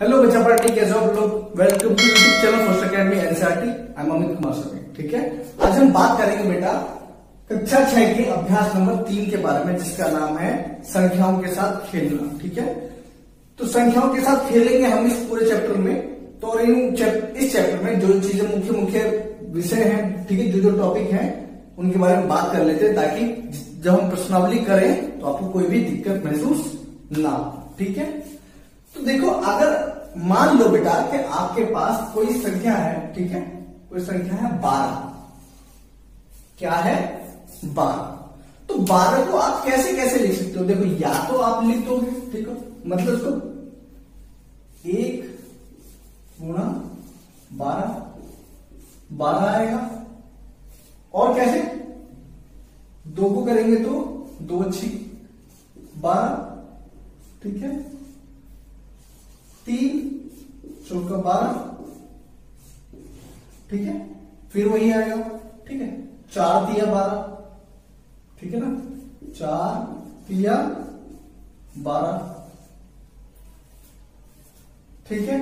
Hello बच्चा party, कैसे हो आप लोग। Welcome to YouTube channel first academy NCERT. I am Amit Kumar sir. ठीक है, आज हम बात करेंगे बेटा कक्षा 6 के अभ्यास नंबर 3 के बारे में, जिसका नाम है संख्याओं के साथ खेलना। ठीक है, तो संख्याओं के साथ खेलेंगे हम इस पूरे चैप्टर में। तो इस चैप्टर में जो चीजें मुख्य मुख्य विषय हैं, ठीक है, जो जो टॉपिक हैं उनके बारे में बात कर लेते हैं, ताकि जब हम प्रश्नावली करें तो आपको कोई भी दिक्कत महसूस ना हो। ठीक है, तो देखो, अगर मान लो बेटा कि आपके पास कोई संख्या है, ठीक है, कोई संख्या है 12। क्या है? 12। तो 12 को आप कैसे कैसे लिख सकते हो? देखो, या तो आप लिख दोगे, ठीक है, मतलब इसको 1 गुणा 12 आएगा। और कैसे? 2 को करेंगे तो 2 6 12, ठीक है, 3 चौका 12, ठीक है, फिर वही आएगा, ठीक है, 4 तिया 12, ठीक है ना, 4 तिया 12, ठीक है,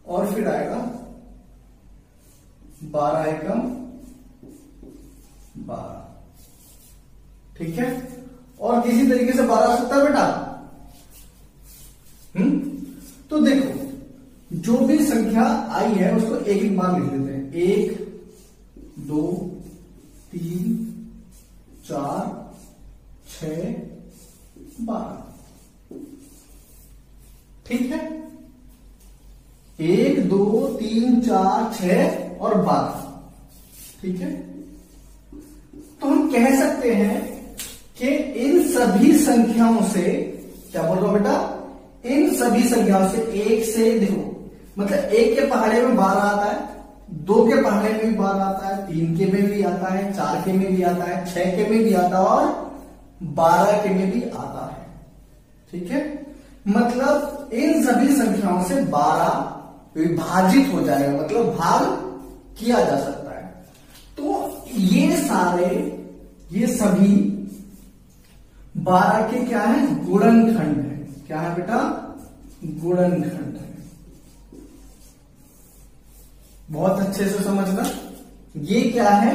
और फिर आएगा 12 एकम 12, ठीक है। और किसी तरीके से 12 आ सकता है बेटा? तो देखो, जो भी संख्या आई है उसको एक एक बार लिख लेते हैं। 1 2 3 4 6 12, ठीक है। 1 2 3 4 6 और 12, ठीक है। तो हम कह सकते हैं कि इन सभी संख्याओं से, क्या बोल रहा हूं बेटा, इन सभी संख्याओं से, एक से, देखो मतलब 1 के पहाड़े में 12 आता है, 2 के पहाड़े में भी 12 आता है, 3 के में भी आता है, 4 के में भी आता है, 6 के में भी आता है और 12 के में भी आता है, ठीक है। मतलब इन सभी संख्याओं से 12 विभाजित हो जाएगा, मतलब भाग किया जा सकता है। तो ये सभी 12 के क्या है? गुणनखंड है। क्या है बेटा? गुणनखंड है। बहुत अच्छे से समझना, ये क्या है?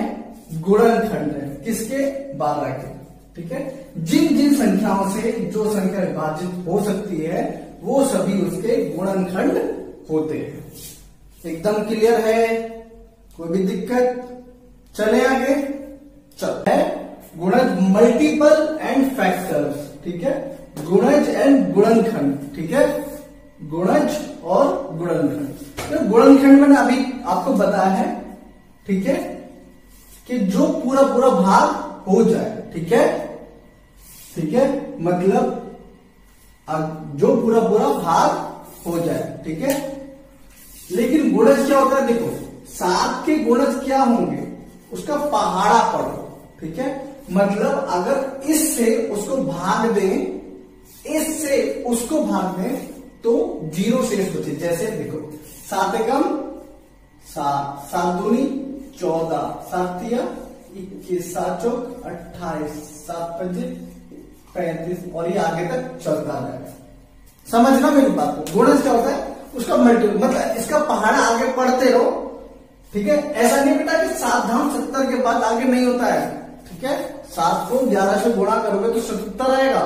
गुणनखंड है। किसके? 12 के, ठीक है। जिन जिन संख्याओं से जो संख्या विभाजित हो सकती है वो सभी उसके गुणनखंड होते हैं। एकदम क्लियर है? कोई भी दिक्कत? चले आगे। चल है गुणज, मल्टीपल एंड फैक्टर्स, ठीक है, गुणज एंड गुणनखंड, ठीक है, गुणज और गुणनखंड। तो गुणनखंड में अभी आपको बताया है, ठीक है, कि जो पूरा पूरा भाग हो जाए, ठीक है, ठीक है, मतलब जो पूरा पूरा भाग हो जाए, ठीक है। लेकिन गुणज क्या होता है? देखो, 7 के गुणज क्या होंगे? उसका पहाड़ा पढ़ो, ठीक है। मतलब अगर इससे उसको भाग दें, इससे उसको भाग दें, तो 0 शेष बचे। जैसे देखो, 7 एकम 7, 7 दूनी 14, 7 तिया 21, 7 चौक 28, 7 पंजे 35, और ये आगे तक चलता रहेगा। समझना मेरी बात को। गुणज क्या होता है? उसका मल्टीपल, मतलब इसका पहाड़ा आगे पढ़ते रहो, ठीक है। ऐसा नहीं बेटा कि 7 धाम 70 के बाद आगे नहीं होता है, ठीक है। 7 को 11 से गुणा करोगे तो 77 आएगा,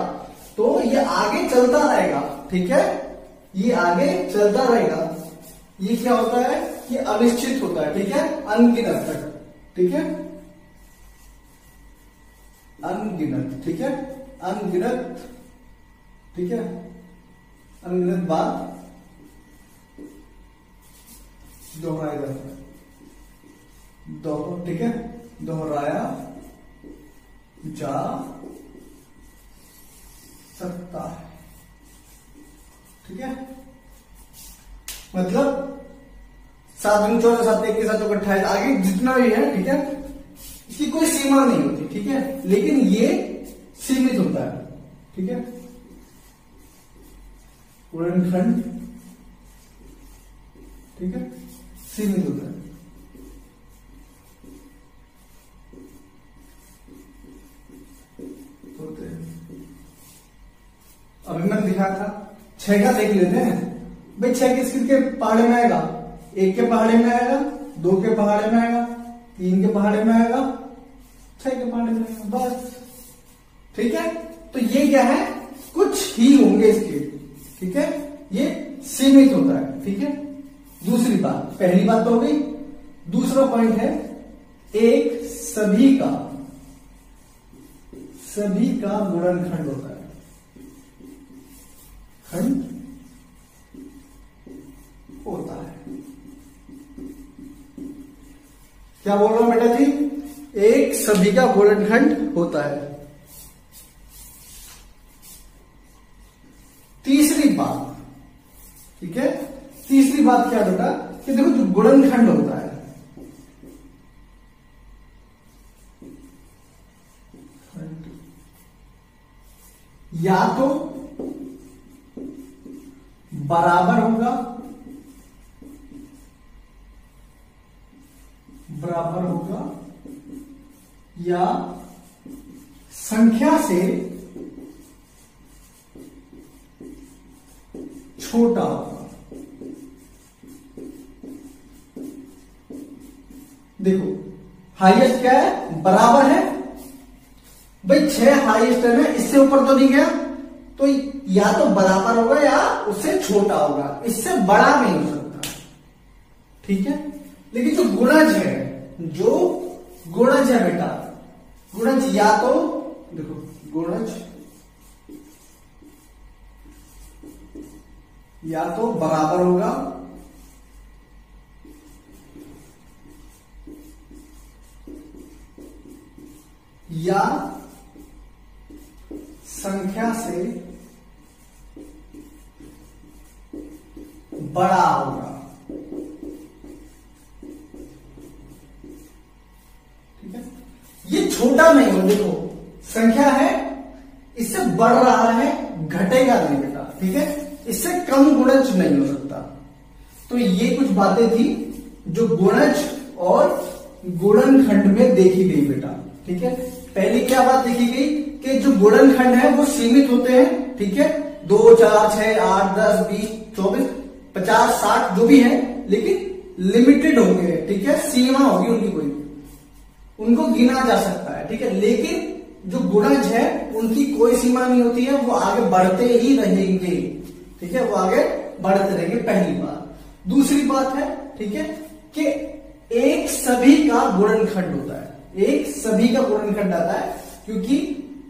तो ये आगे चलता रहेगा, ठीक है, ये आगे चलता रहेगा। ये क्या होता है? ये अनिश्चित होता है, ठीक है, अनगिनत तक, ठीक है, अनगिनत, ठीक है, अनगिनत, ठीक है, अनगिनत बात दोहराया जाता है, ठीक है, दोहराया जा सकता है, ठीक है। मतलब 7 दूनी 14, 7 21, 7 चौक 28, आगे जितना भी है, ठीक है, इसकी कोई सीमा नहीं होती, ठीक है, लेकिन ये सीमित होता है, ठीक है। गुणनखंड, ठीक है, सीमित होता है। अभी मैंने दिखाया था 6 का देख लेते हैं भाई। 6 किसके पहाड़े में आएगा? 1 के पहाड़े में आएगा, 2 के पहाड़े में आएगा, 3 के पहाड़े में आएगा, 6 के पहाड़े में आएगा, बस। ठीक है, तो ये क्या है, कुछ ही होंगे इसके। ठीक है, ये सीमित होता है। ठीक है, दूसरी बात, पहली बात तो हो गई। दूसरा पॉइंट है एक सभी का गुणनखंड होता है। खंड होता है। क्या बोल रहा हूं बेटा जी? एक सभी का गुणनखंड होता है। तीसरी बात, ठीक है, तीसरी बात क्या बेटा कि देखो जो गुणनखंड होता है, या तो बराबर होगा, या संख्या से छोटा होगा। देखो हाईएस्ट क्या है? बराबर है भाई, 6 हाईएस्ट है ना, इससे ऊपर तो नहीं गया, तो या तो बराबर होगा या उससे छोटा होगा, इससे बड़ा नहीं हो सकता। ठीक है, लेकिन जो गुणज है, जो गुणज है बेटा, गुणज या तो देखो गुणज या तो बराबर होगा या संख्या से बड़ा होगा। ठीक है, ये छोटा नहीं हो, देखो संख्या है, इससे बढ़ रहा है, घटेगा नहीं बेटा। ठीक है, इससे कम गुणज नहीं हो सकता। तो ये कुछ बातें थी जो गुणज और गुणनखंड में देखी गई बेटा। ठीक है, पहली क्या बात देखी गई कि जो गुणनखंड है वो सीमित होते हैं। ठीक है, 2, 4, 6, 8, 10, 20, 24, 50, 60 जो भी है, लेकिन लिमिटेड होंगे। ठीक है, सीमा होगी उनकी, कोई उनको गिना जा सकता है। ठीक है, लेकिन जो गुणज है उनकी कोई सीमा नहीं होती है, वो आगे बढ़ते ही रहेंगे। ठीक है, वो आगे बढ़ते रहेंगे, पहली बात। दूसरी बात है, ठीक है, कि एक सभी का गुणनखंड होता है, एक सभी का गुणनखंड आता है, क्योंकि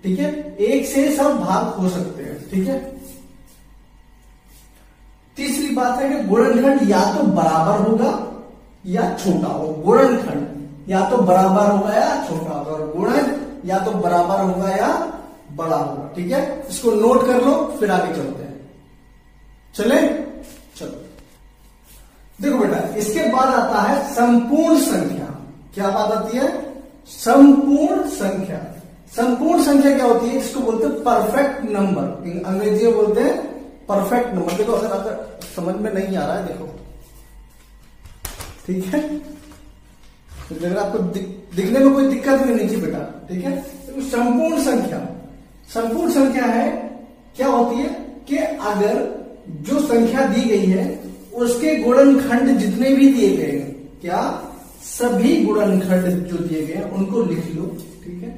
ठीक है, एक से सब भाग हो सकते हैं। ठीक है, तीसरी बात है कि गुणनखंड या तो बराबर होगा या छोटा होगा। गुणनखंड या तो बराबर होगा या छोटा होगा, और गुणज या तो बराबर होगा या बड़ा होगा। ठीक है, इसको नोट कर लो, फिर आगे चलते हैं। चले, चलो देखो बेटा, इसके बाद आता है संपूर्ण संख्या। क्या बात आती है? संपूर्ण संख्या। संपूर्ण संख्या क्या होती है? इसको बोलते हैं परफेक्ट नंबर, अंग्रेजी में बोलते हैं परफेक्ट नंबर। देखो अगर समझ में नहीं आ रहा है, देखो ठीक है, तो अगर आपको दिखने में कोई दिक्कत नहीं चाहिए बेटा। ठीक है, तो संपूर्ण संख्या, संपूर्ण संख्या है क्या होती है कि अगर जो संख्या दी गई है उसके गुणनखंड जितने भी दिए गए हैं, क्या सभी गुणनखंड जो दिए गए हैं उनको लिख लो। ठीक है,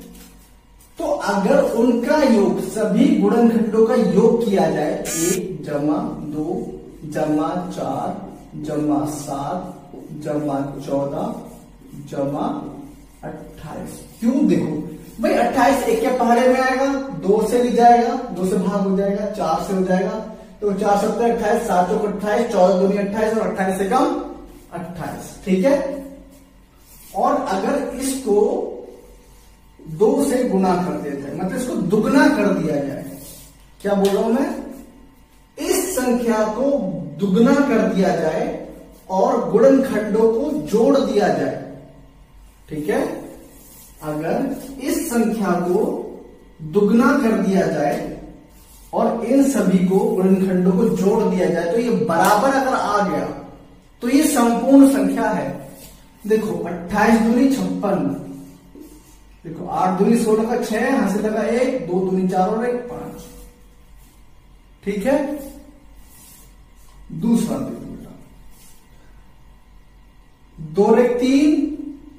तो अगर उनका योग, सभी गुणनखंडों का योग किया जाए, 1 जमा 2 जमा 4 जमा 7 जमा 14 जमा 28। क्यों? देखो भाई 28 1 के पहाड़े में आएगा, 2 से भी जाएगा, 2 से भाग हो जाएगा, 4 से हो जाएगा, तो 4 7 28, 7 चौक 28, 14 दूनी 28 और 28 से कम 28। ठीक है, और अगर इसको 2 से गुना कर देते हैं, मतलब इसको दुगना कर दिया जाए, क्या बोल रहा हूं मैं, इस संख्या को दुगना कर दिया जाए और गुणनखंडों को जोड़ दिया जाए। ठीक है, अगर इस संख्या को दुगना कर दिया जाए और इन सभी को गुणनखंडों को जोड़ दिया जाए, तो ये बराबर अगर आ गया तो ये संपूर्ण संख्या है। देखो 28 दूनी 56, देखो 8 दूनी 16 का 6, हाथ से लगा 1, 2 दूनी 4 और 1 5। ठीक है, दूसरा देखो बेटा, 2 और 1 3,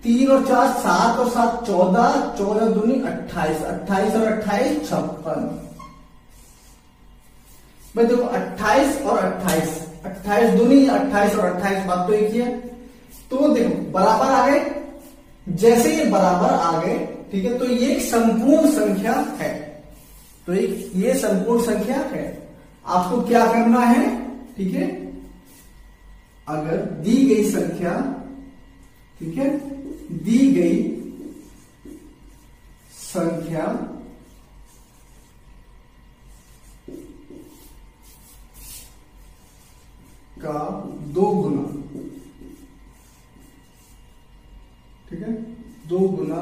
3 और 4 7 और 7 14, 14 दूनी 28, 28 और 28 56। भाई देखो 28 और 28, 28 दूनी 28 और 28, बात तो एक ही है। तो देखो बराबर आ गए, जैसे ये बराबर आ गए, ठीक है, तो ये एक संपूर्ण संख्या है। तो ये संपूर्ण संख्या है। आपको क्या करना है, ठीक है, अगर दी गई संख्या, ठीक है, दी गई संख्या का 2 गुना, ठीक है, 2 गुना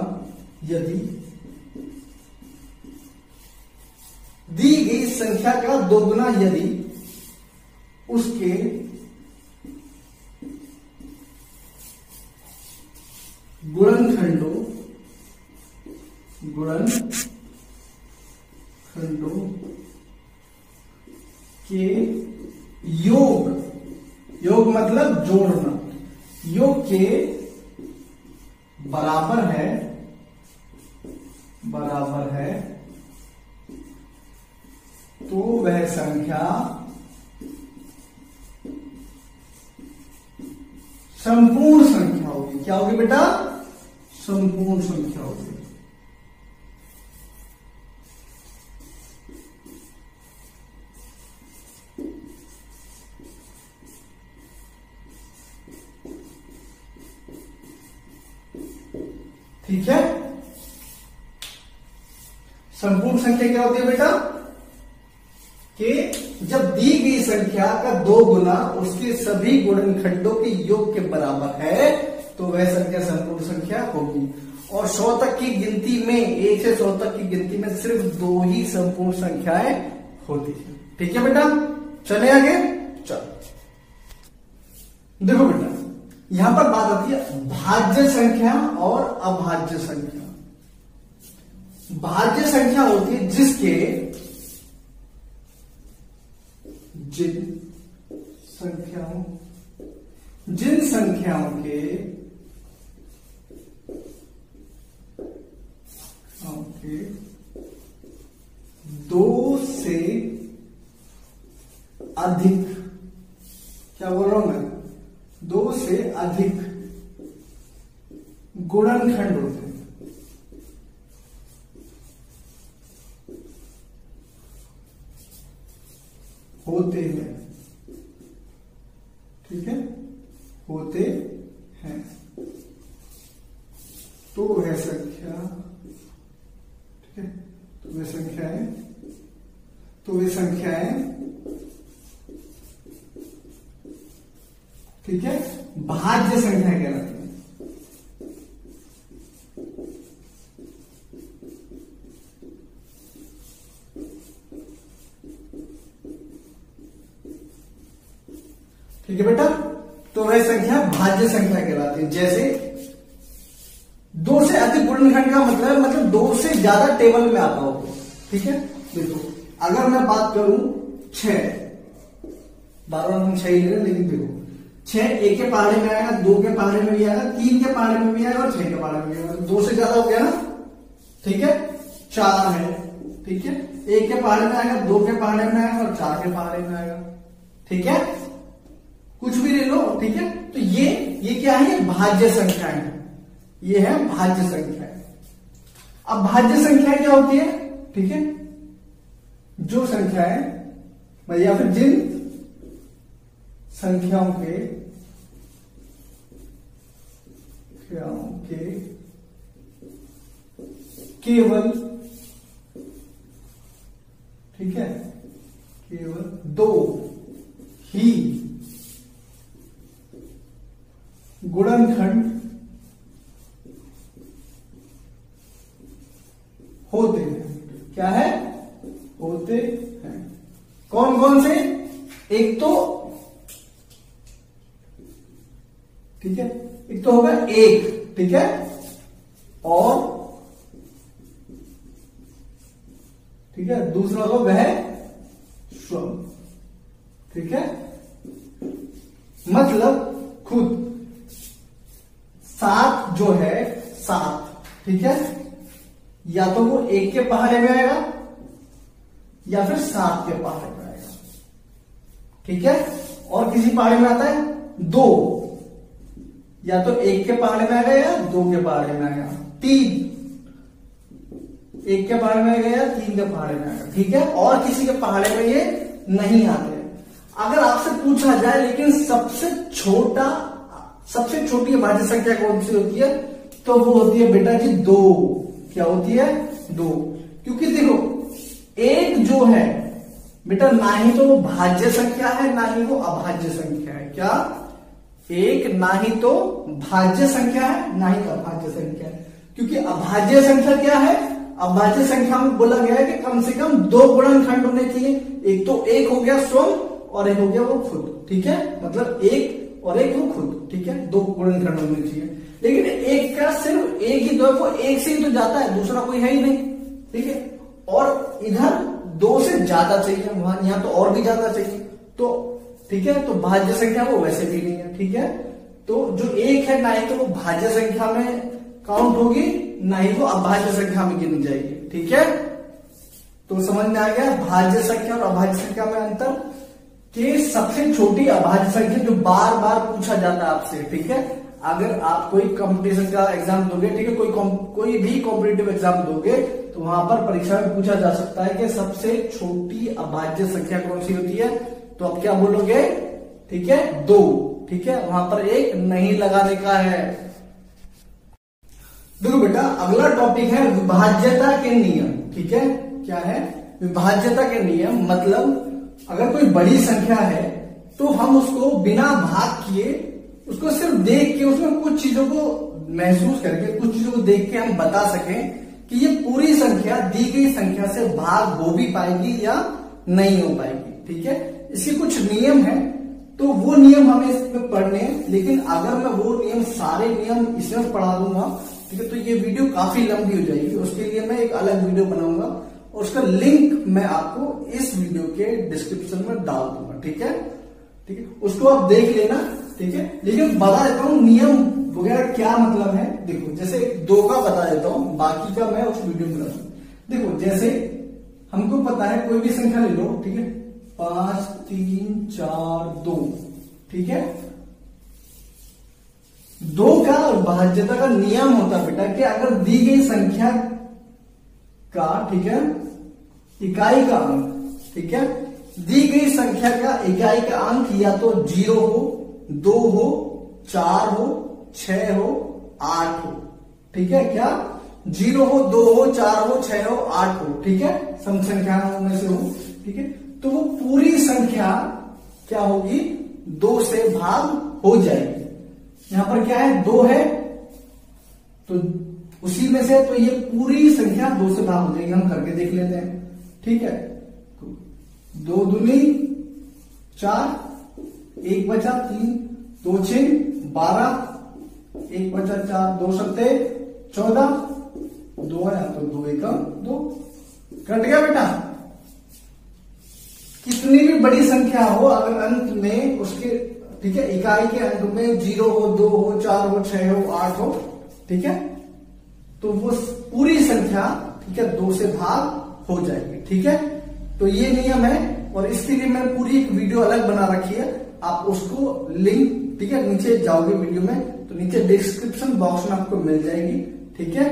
यदि दी गई संख्या का 2 गुना यदि उसके गुणनखंडों के योग मतलब जोड़ना, योग के बराबर है तो वह संख्या संपूर्ण संख्या होगी। क्या होगी बेटा? संपूर्ण संख्या होगी। ठीक है, संपूर्ण संख्या क्या होती है बेटा? कि जब दी गई संख्या का 2 गुना उसके सभी गुणनखंडों के योग के बराबर है तो वह संख्या संपूर्ण संख्या होगी। और 100 तक की गिनती में, 1 से 100 तक की गिनती में सिर्फ 2 ही संपूर्ण संख्याएं होती है। ठीक है बेटा, चले आगे। चलो देखो बेटा, यहां पर बात आती है भाज्य संख्या और अभाज्य संख्या। भाज्य संख्या होती है जिन संख्याओं के दो से अधिक, क्या बोल रहा हूं मैं, 2 से अधिक गुणनखंड होते हैं। ठीक है, होते हैं तो वह संख्या, ठीक है, तो वे संख्याएं ठीक है भाज्य संख्या कहलाती है। ठीक है बेटा, तो वह संख्या भाज्य संख्या कहलाती है। जैसे 2 से अधिक गुणनखंड का मतलब 2 से ज्यादा टेबल में आता हो। ठीक है, देखो अगर मैं बात करूं 6, बार बार हम 6 ही ले रहे हैं, लेकिन देखो 6 1 के पहाड़े में आएगा, 2 के पहाड़े में भी आएगा, 3 के पहाड़े में भी आएगा और 6 के पहाड़े में भी आएगा। 2 से ज्यादा हो गया ना। ठीक है, 4 है, ठीक है, 1 के पहाड़े में आएगा, 2 के पहाड़े में आएगा और 4 के पहाड़े में आएगा। ठीक है, कुछ भी ले लो। ठीक है, तो ये क्या है? ये भाज्य संख्या है। ये है भाज्य संख्या। अब भाज्य संख्या क्या होती है? ठीक है, जो संख्याएं या फिर जिन संख्याओं के केवल, ठीक है, केवल 2 ही गुणनखंड होते हैं। क्या है? होते हैं। कौन कौन से? एक तो, ठीक है, एक तो होगा 1, ठीक है, और ठीक है दूसरा होगा वह स्वयं। ठीक है, मतलब खुद 7 जो है 7, ठीक है, या तो वो 1 के पहाड़े में आएगा या फिर 7 के पहाड़े में आएगा, ठीक है। और किसी पहाड़े में आता है 2, या तो 1 के पहाड़े में आएगा या 2 के पहाड़े में आएगा। 3 1 के पहाड़े में आएगा या 3 के पहाड़े में आएगा, ठीक है। और किसी के पहाड़े में ये नहीं आते। अगर आपसे पूछा जाए लेकिन सबसे छोटी अभाज्य संख्या कौन सी होती है, तो वो होती है बेटा जी 2। क्या होती है? 2। क्योंकि देखो 1 जो है बेटा ना ही तो वो भाज्य संख्या है ना ही वो अभाज्य संख्या है। क्या? 1 ना ही तो भाज्य संख्या है ना ही अभाज्य संख्या है। क्योंकि अभाज्य संख्या क्या है? अभाज्य संख्या में बोला गया है कि कम से कम 2 गुणनखंड होने चाहिए। एक तो 1 हो गया स्वयं और 1 हो गया वो खुद, ठीक है। मतलब 1 और 1 वो खुद, ठीक है, 2 गुणनखंड होने चाहिए। लेकिन 1 का सिर्फ 1 ही तो है, वो 1 से ही तो जाता है, दूसरा कोई है ही नहीं, ठीक है। और इधर 2 से ज्यादा चाहिए, वहां यहां तो और भी ज्यादा चाहिए, तो ठीक है। तो भाज्य संख्या वो वैसे भी नहीं है, ठीक है। तो जो 1 है ना ही तो वो भाज्य संख्या में काउंट होगी ना ही वो अभाज्य संख्या में गिनी जाएगी, ठीक है। तो समझ में आ गया भाज्य संख्या और अभाज्य संख्या में अंतर, कि सबसे छोटी अभाज्य संख्या जो बार बार पूछा जाता है आपसे, ठीक है। अगर आप कोई कंपटीशन का एग्जाम दोगे, ठीक है, कोई भी कॉम्पिटिटिव एग्जाम दोगे तो वहां पर परीक्षा में पूछा जा सकता है कि सबसे छोटी अभाज्य संख्या कौन सी होती है, तो आप क्या बोलोगे? ठीक है 2, ठीक है, वहां पर 1 नहीं लगाने का है। देखो बेटा अगला टॉपिक है विभाज्यता के नियम, ठीक है। क्या है? विभाज्यता के नियम। मतलब अगर कोई बड़ी संख्या है तो हम उसको बिना भाग किए, उसको सिर्फ देख के, उसमें कुछ चीजों को महसूस करके, कुछ चीजों को देख के हम बता सकें कि ये पूरी संख्या दी गई संख्या से भाग हो भी पाएगी या नहीं हो पाएगी, ठीक है। इसके कुछ नियम है, तो वो नियम हमें इसमें पढ़ने हैं। लेकिन अगर मैं वो नियम सारे नियम इसमें पढ़ा दूंगा, ठीक है, तो ये वीडियो काफी लंबी हो जाएगी। उसके लिए मैं एक अलग वीडियो बनाऊंगा और उसका लिंक मैं आपको इस वीडियो के डिस्क्रिप्शन में डाल दूंगा, ठीक है, ठीक है। उसको आप देख लेना, ठीक है। लेकिन बता देता हूं नियम वगैरह क्या मतलब है। देखो जैसे 2 का बता देता हूं, बाकी का मैं उस वीडियो में बताऊंगा। देखो जैसे हमको पता है कोई भी संख्या ले लो, ठीक है, 5 3 4 2, ठीक है। 2 का भाज्यता का नियम होता है बेटा कि अगर दी गई संख्या का, ठीक है, इकाई का अंक, ठीक है, दी गई संख्या का इकाई का अंक या तो 0 हो, 2 हो, 4 हो, 6 हो, 8 हो, ठीक है। क्या? 0 हो, 2 हो, 4 हो, 6 हो, 8 हो, ठीक है, सम संख्याओं में से हो, ठीक है। तो वो पूरी संख्या क्या होगी? 2 से भाग हो जाएगी। यहां पर क्या है? 2 है तो उसी में से, तो ये पूरी संख्या 2 से भाग हो जाएगी। हम करके देख लेते हैं, ठीक है। 2 दूनी 4, 1 बचा 3, 2 6 12, 1 बचा 4, 2 सत्ते 14, 2 है तो 2 एकम 2, कट गया बेटा। कितनी भी बड़ी संख्या हो, अगर अंत में उसके, ठीक है, इकाई के अंक में 0 हो, 2 हो, 4 हो, 6 हो, 8 हो, ठीक है, तो वो पूरी संख्या, ठीक है, 2 से भाग हो जाएगी, ठीक है। तो ये नियम है और इसके लिए मैंने पूरी एक वीडियो अलग बना रखी है। आप उसको लिंक, ठीक है, नीचे जाओगे वीडियो में तो नीचे डिस्क्रिप्शन बॉक्स में आपको मिल जाएगी, ठीक है।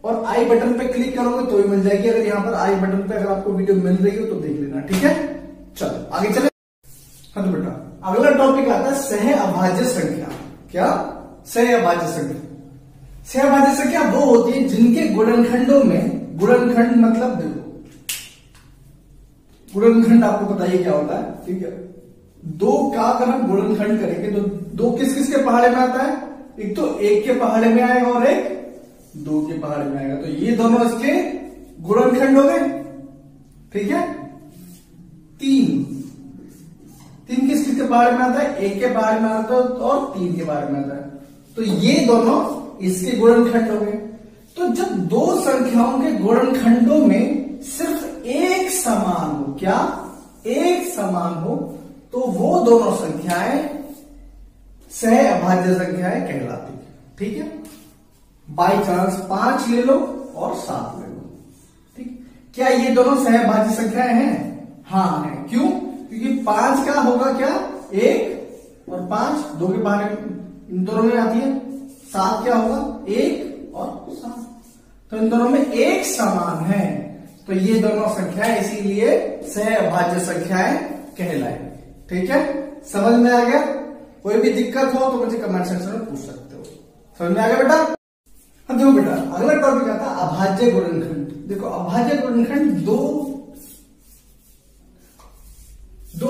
और आई बटन पे क्लिक करोगे तो भी मिल जाएगी। अगर यहाँ पर आई बटन पे अगर आपको वीडियो मिल रही हो तो देख लेना, ठीक है। चलो आगे चले। हाँ तो बेटा अगला टॉपिक आता है सह अभाज्य संख्या। क्या? सह अभाज्य संख्या। सह अभाज्य संख्या वो होती है जिनके गुणनखंडों में, गुणनखंड मतलब देखो, गुणनखंड आपको बताइए क्या होता है, ठीक है। 2 का अगर हम गुणनखंड करेंगे तो 2 किस किस के पहाड़े में आता है? एक तो 1 के पहाड़े में आएगा और एक 2 के पहाड़े में आएगा, तो ये दोनों इसके गुणनखंड हो गए, ठीक है। 3 किस किस के पहाड़े में आता है? 1 के पहाड़े में आता है और 3 के पहाड़े में आता है, तो ये दोनों इसके गुणनखंड हो गए। तो जब 2 संख्याओं के गुणनखंडों में सिर्फ एक समान हो, क्या? एक समान हो, तो वो दोनों संख्याएं सह अभाज्य संख्याएं कहलाती है। ठीक है, बाई चांस 5 ले लो और 7 ले लो। ठीक, क्या ये दोनों सह अभाज्य संख्याएं हैं? हाँ है। क्यों? क्योंकि 5 का होगा क्या, 1 और 5 दो के बाहर इन दोनों में आती है। 7 क्या होगा, 1 और 7, तो इन दोनों में एक समान है, तो ये दोनों संख्याएं इसीलिए सह अभाज्य संख्याएं कहलाएंगी। ठीक है, समझ में आ गया? कोई भी दिक्कत हो तो मुझे कमेंट सेक्शन में पूछ सकते हो। समझ में आ गया बेटा? अब देखो बेटा, अगला टॉपिक आता है अभाज्य गुणनखंड। देखो अभाज्य गुणनखंड दो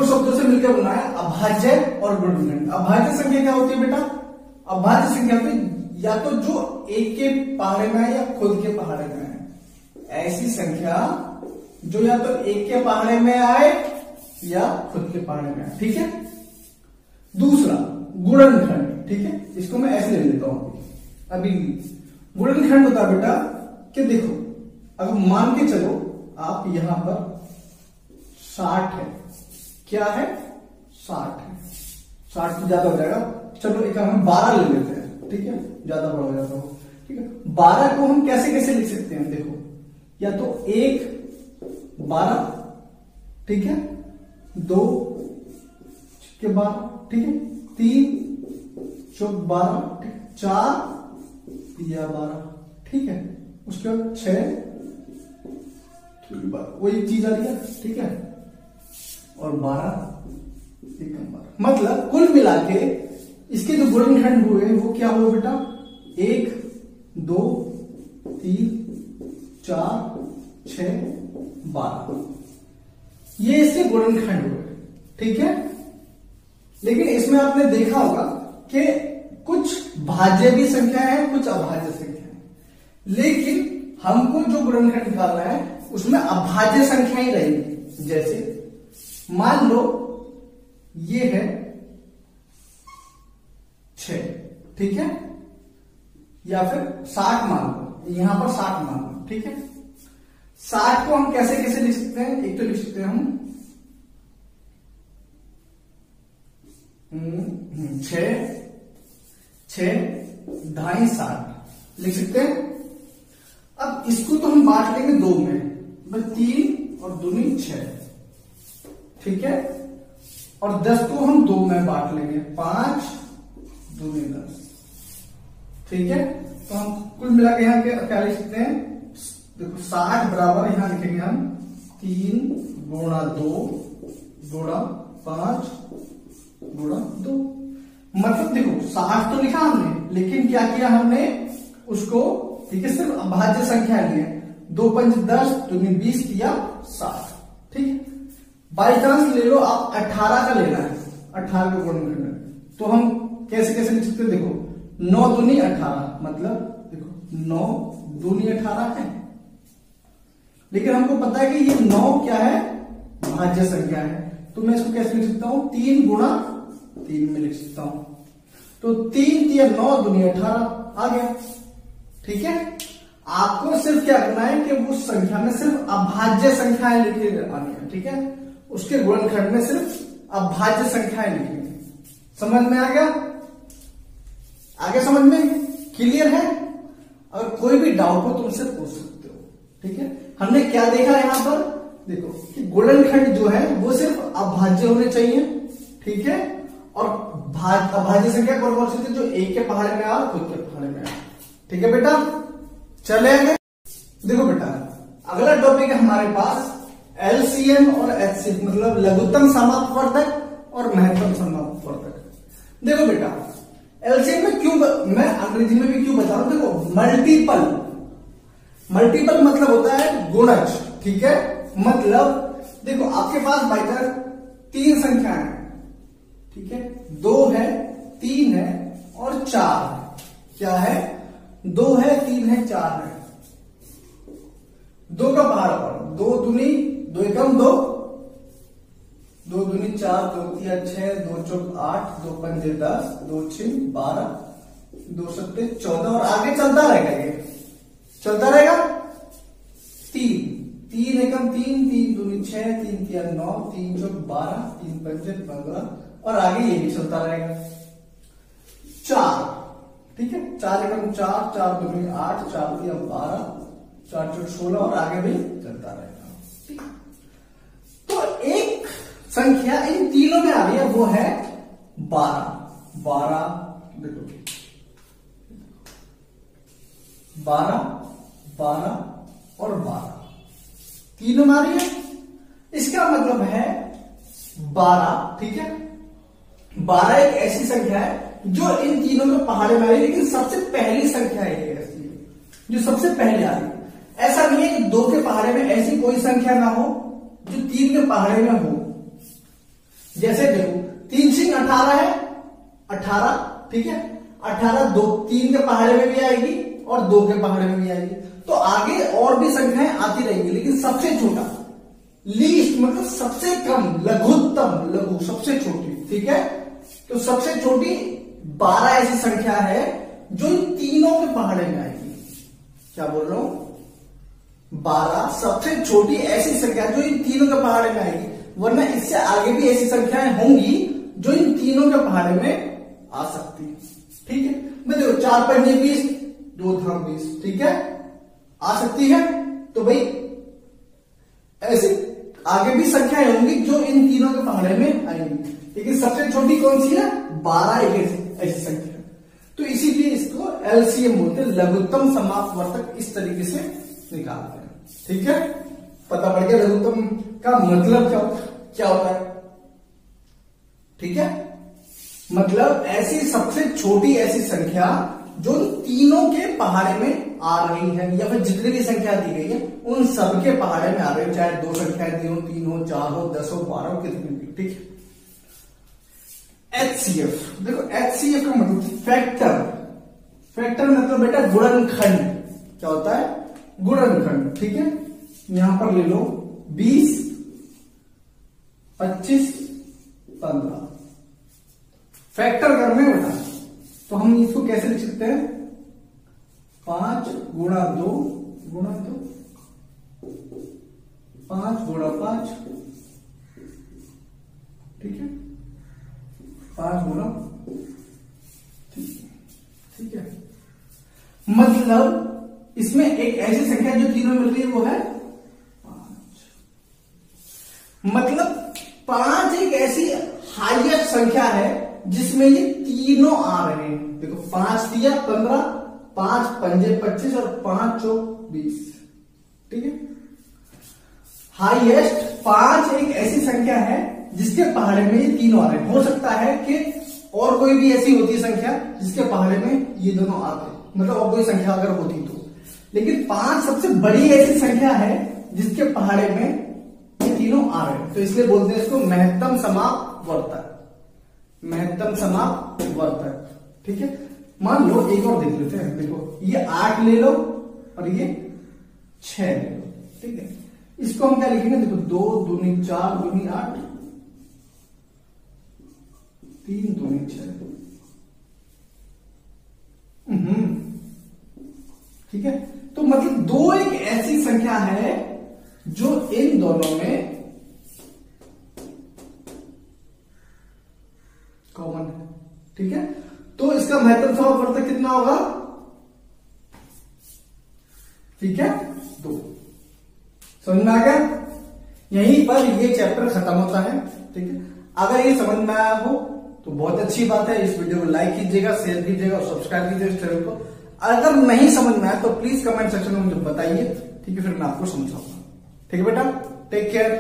शब्दों से मिलकर बना है, अभाज्य और गुणनखंड। अभाज्य संख्या क्या होती है बेटा? अभाज्य संख्या होती है या तो जो एक के पहाड़े में है या खुद के पहाड़े में है। ऐसी संख्या जो या तो एक के पहाड़े में आए या खुद के पहाड़े में आए। ठीक है, दूसरा गुणनखंड। ठीक है, इसको मैं ऐसे ले लेता हूं अभी। गुणनखंड होता है बेटा कि देखो, अगर मान के चलो आप यहां पर 60 है, क्या है, 60 है, 60 तो ज्यादा हो जाएगा, चलो एक हम 12 ले लेते हैं। ठीक है, ज्यादा बड़ा हो जाता हो। ठीक है, 12 को हम कैसे कैसे लिख सकते हैं? देखो, या तो 1 12, ठीक है, 2 के 12, ठीक है, 3 चौक 12, ठीक है, 4 या 12, ठीक है, उसके बाद 6 वही चीज आ रही है। ठीक है, और 12 एक 12, मतलब कुल मिला के इसके जो गुणनखंड हुए वो क्या हुए बेटा? 1 2 3 4 6 12, ये इसके गुणनखंड हुए। ठीक है, लेकिन इसमें आपने देखा होगा कि कुछ भाज्य भी संख्या है, कुछ अभाज्य संख्या है, लेकिन हमको जो गुणनखंड निकालना है उसमें अभाज्य संख्या ही रहेगी। जैसे मान लो ये है 6, ठीक है, या फिर 60 मान लो, यहां पर 60 मान लो। ठीक है, 60 को हम कैसे कैसे लिख सकते हैं? एक तो लिख सकते हैं हम 6 ढाई 60 लिख सकते हैं। अब इसको तो हम बांट लेंगे 2 में, 3 और 2 6, ठीक है, और 10 को हम 2 में बांट लेंगे, 5 2 10, ठीक है। तो हम कुल मिला के यहाँ क्या लिख सकते हैं? देखो 60 बराबर यहां लिखेंगे हम 3 गुणा 2 गुणा 5 गुणा 2, मतलब देखो 60 तो लिखा हमने, लेकिन क्या किया हमने उसको, ठीक है, सिर्फ अभाज्य संख्या लिए, 2 5 10 2 20 किया 60, ठीक है। बाई चांस ले लो आप 18 का लेना है, 18 का गुणन करना है, तो हम कैसे कैसे लिख सकते हैं? देखो 9 दूनी 18, मतलब देखो 9 दूनी 18 है, लेकिन हमको पता है कि ये 9 क्या है? भाज्य संख्या है, तो मैं इसको कैसे लिख सकता हूं? 3 गुणा 3 में लिख सकता हूं, तो 3 3 9 दूनी 18 आ गया। ठीक है, आपको सिर्फ क्या करना है कि उस संख्या में सिर्फ अभाज्य संख्याएं लिखी आनी है। ठीक है, उसके गुणनखंड में सिर्फ अभाज्य संख्याएं लिखनी है। समझ में आ गया? आगे समझ में क्लियर है? अगर कोई भी डाउट हो तो मुझसे पूछ सकते हो। ठीक है, हमने क्या देखा यहां पर? देखो कि गुणनखंड जो है वो सिर्फ अभाज्य होने चाहिए, ठीक है, और अभाज्य संख्या कौन सी थी? जो एक के पहाड़े में आ, खुद के पहाड़े में आ। ठीक है बेटा, चले आगे। देखो बेटा, अगला टॉपिक है हमारे पास एलसीएम और एचसीएफ, मतलब लघुत्तम समापवर्धक और महत्तम समापवर्धक। देखो बेटा, एलसीएम में क्यों, मैं अंग्रेजी में भी क्यों बता रहा हूं? देखो मल्टीपल, मल्टीपल मतलब होता है गुणज, ठीक है, मतलब देखो आपके पास बाई चांस 3 संख्या है, ठीक है, 2 है 3 है और 4 है। क्या है? 2 है 3 है 4 है, 2 का पहाड़ पर 2 दूनी 2 एकम 2, 2 दूनी 4 2 3 6 2 चौक 8 2 पंजे 10 2 6 12 2 सत्ते 14, और आगे चलता रहेगा, ये चलता रहेगा। 3 एकम 3 3 दूनी 6 3 3 9 3 चौक 12 3 पंजे 15, और आगे ये भी चलता रहेगा। 4, ठीक है, 4 एकम 4, 4 दूनी 8, 4 3 12, 4 4 16 और आगे भी चलता रहेगा। ठीक, तो एक संख्या इन तीनों में आ रही है, वो है 12। 12 देखो 12, 12 और 12 तीनों में आ रही है। इसका मतलब है 12, ठीक है, 12 एक ऐसी संख्या है जो इन तीनों के पहाड़े में आ रही है, लेकिन सबसे पहली संख्या है ये ऐसी जो सबसे पहले आ रही है। ऐसा नहीं है कि 2 के पहाड़े में ऐसी कोई संख्या ना हो जो 3 के पहाड़े में हो। जैसे देखो 3 सिंह 18 है, 18, ठीक है, 18 3 के पहाड़े में भी आएगी और 2 के पहाड़े में भी आएगी। तो आगे और भी संख्याएं आती रहेंगी, लेकिन सबसे छोटा, लीस्ट मतलब सबसे कम, लघुत्तम, लघु सबसे छोटी, ठीक है। तो सबसे छोटी 12 ऐसी संख्या है जो इन तीनों के पहाड़े में आएगी। क्या बोल रहा हूं? 12 सबसे छोटी ऐसी संख्या जो इन तीनों के पहाड़े में आएगी, वरना इससे आगे भी ऐसी संख्याएं होंगी जो इन तीनों के पहाड़े में आ सकती है। ठीक है, मैं देखो 4 पंजे 20, 2 धाम 20, ठीक है, आ सकती है। तो भाई ऐसी आगे भी संख्याएं होंगी जो इन तीनों के पहाड़े में आएंगी, लेकिन सबसे छोटी कौन सी है? 12 एक ऐसी संख्या। तो इसीलिए इसको एलसीएम बोलते हैं, लघुत्तम समापवर्तक, इस तरीके से निकालते हैं। ठीक है, पता पड़ गया लघुत्तम का मतलब क्या होता है। ठीक है, मतलब ऐसी सबसे छोटी ऐसी संख्या जो तीनों के पहाड़े में आ रही है, या फिर जितनी भी संख्या दी गई है उन सबके पहाड़े में आ रही है, चाहे 2 संख्याएं दी हो, 3 हो, 4 हो, 10 हो, 12 हो, कितनी भी। ठीक है, HCF देखो, HCF का मतलब फैक्टर। फैक्टर मतलब बेटा गुणनखंड। क्या होता है? गुणनखंड। ठीक है, यहां पर ले लो 20, 25, 15 फैक्टर करने बेटा, तो हम इसको कैसे लिख सकते हैं? 5 गुणा 2 गुणा 2, 5 गुणा 5, ठीक है, 5 गुणा, ठीक है। मतलब इसमें एक ऐसी संख्या जो तीनों मिल रही है वो है 5। मतलब 5 एक ऐसी हाईएस्ट संख्या है जिसमें ये तीनों आ रहे हैं। देखो 5 दिया 15, 5 पंजे 25 और 5 चौक 20। ठीक है, हाईएस्ट 5 एक ऐसी संख्या है जिसके पहाड़े में ये तीनों आ रहे हैं। हो सकता है कि और कोई भी ऐसी होती संख्या जिसके पहाड़े में ये दोनों आते, मतलब और कोई संख्या अगर होती तो, लेकिन 5 सबसे बड़ी ऐसी संख्या है जिसके पहाड़े में ये तीनों आ रहे हैं। तो इसलिए बोलते हैं इसको महत्तम समापवर्तक। महत्तम समापवर्तक। ठीक है, मान लो एक और देख लेते हैं। देखो ये 8 ले लो और ये 6 ले लो। ठीक है, इसको हम क्या लिखेंगे? देखो 2 दूनी 4 दूनी 8, 3 दूनी 6। ठीक है, तो मतलब 2 एक ऐसी संख्या है जो इन दोनों में कॉमन है। ठीक है, तो इसका महत्तम समापवर्तक कितना होगा? ठीक है, 2। समझ में आ गया? यहीं पर ये चैप्टर खत्म होता है। ठीक है, अगर ये समझ में आया हो तो बहुत अच्छी बात है। इस वीडियो को लाइक कीजिएगा, शेयर कीजिएगा और सब्सक्राइब कीजिएगा इस चैनल को। अगर नहीं समझ में आया तो प्लीज कमेंट सेक्शन में मुझे बताइए। ठीक है, फिर मैं आपको समझाऊंगा। ठीक है बेटा, टेक केयर।